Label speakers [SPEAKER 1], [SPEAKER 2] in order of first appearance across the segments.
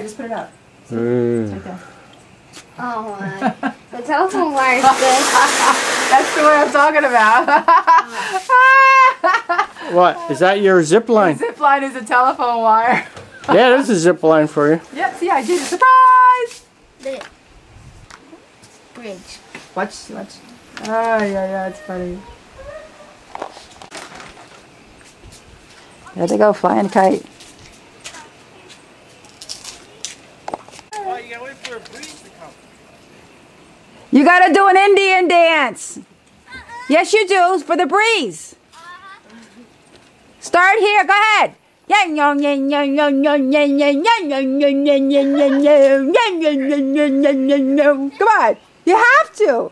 [SPEAKER 1] just put it up. It's right there.
[SPEAKER 2] Oh my. The telephone wire is good.
[SPEAKER 1] That's the one I'm talking about.
[SPEAKER 3] What? Is that your zip line?
[SPEAKER 1] The zip line is a telephone wire.
[SPEAKER 3] Yeah, there's a zip line for you.
[SPEAKER 1] Yep, see, I did a surprise!
[SPEAKER 2] The bridge.
[SPEAKER 1] Watch. Oh, yeah, it's funny. There they go, flying a kite.
[SPEAKER 3] Oh, you gotta wait for a breeze to come.
[SPEAKER 1] You gotta do an Indian dance. Yes, you do, for the breeze. Start here, go ahead. Come on, you have to.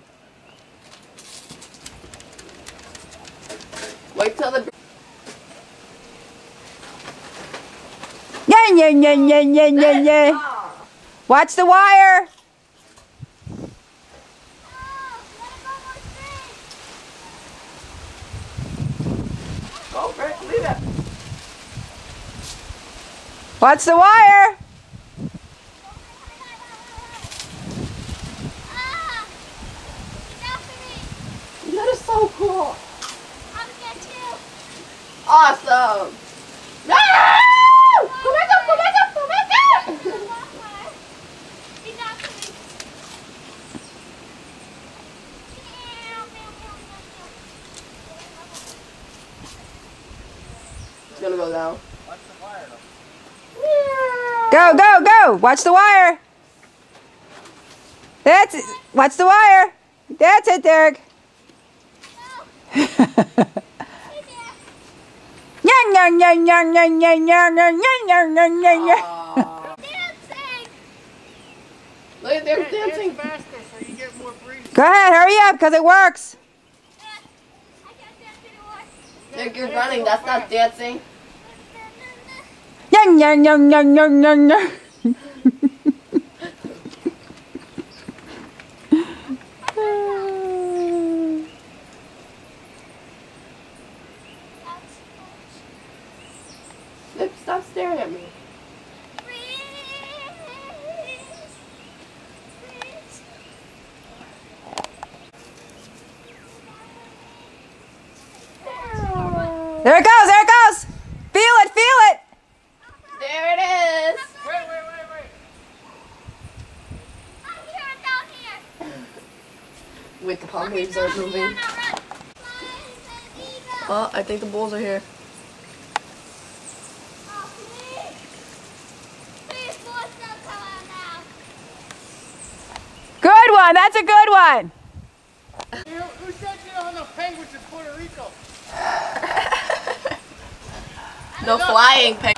[SPEAKER 4] Wait till the...
[SPEAKER 1] Watch the wire.
[SPEAKER 4] Go, Rick, leave it.
[SPEAKER 1] Watch the wire.
[SPEAKER 4] That is so cool. Awesome. No! Go back up, go back up, go back up! It's gonna go down.
[SPEAKER 1] Go. Watch the wire. That's it. Watch the wire. That's it, Derek.
[SPEAKER 4] Look at them dancing.
[SPEAKER 1] Go ahead, hurry up, because it works.
[SPEAKER 4] Nick, you're running, that's not dancing. Nick, stop staring at me.
[SPEAKER 1] There it goes. Feel it.
[SPEAKER 4] There it is.
[SPEAKER 3] Wait.
[SPEAKER 4] Wait, the palm leaves are moving. Oh, I think the bulls are here.
[SPEAKER 1] Good one. That's a good one.
[SPEAKER 3] Who said you don't know penguins in Puerto Rico?
[SPEAKER 4] No flying penguins.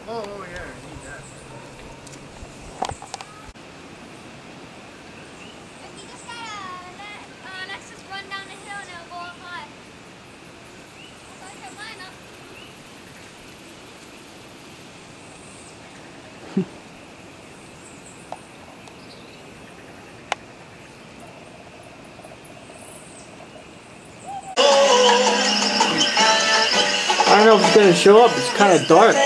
[SPEAKER 3] Oh yeah, I need that.
[SPEAKER 2] Let's just run down the hill and it'll go up high. So I can line up.
[SPEAKER 3] I don't know if it's gonna show up. It's kind of dark.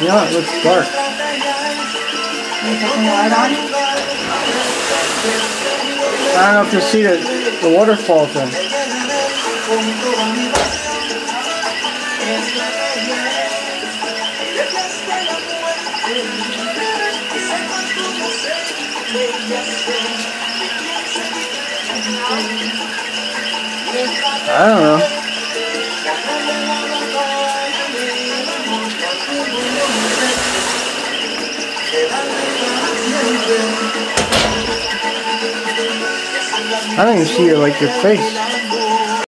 [SPEAKER 3] Yeah, it looks dark. I don't know if you see the waterfall thing. I don't know. I don't even see your face.